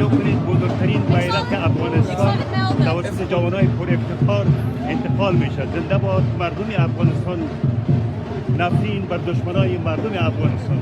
توجه کنید بزرگترین بیرق افغانستان توسط جوانای پر افتخار انتقال میشد. زنده باد مردم افغانستان، نفرین بر دشمنای مردم افغانستان.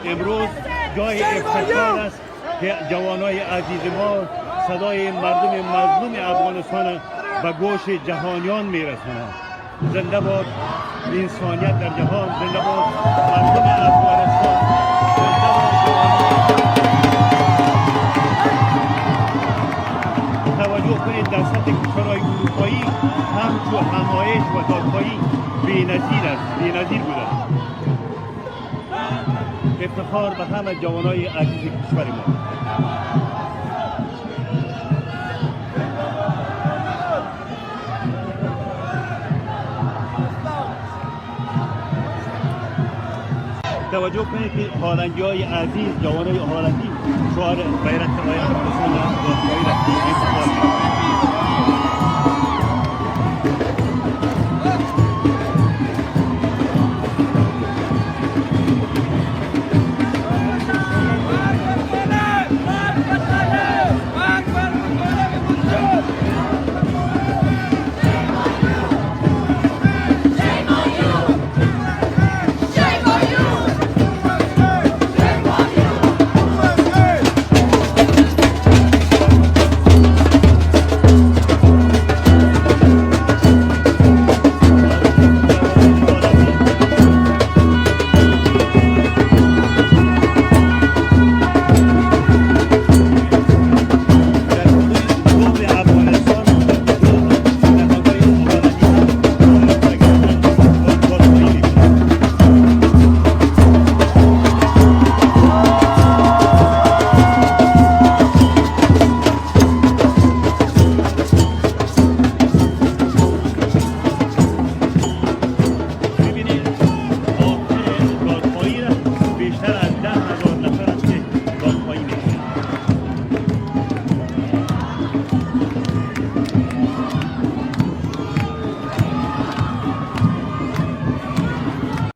امروز جای افتخار است که جوانای عزیز ما صدای مردم مظلوم افغانستان به گوش جهانیان میرسانند. زنده باد انسانیت در جهان، زنده باد مردم افغانستان، زنده باد. توجه کنید در سطح کشورهای اروپایی همچو همایش و دادخواهی بی‌نظیر است، بی‌نظیر بوده. افتخار به همه جوانای عزیز کشور ما. توجه کنید که هالندی های عزیز، جوانای هالندی شعار بیرق افغانستان را انتقال می‌کنند.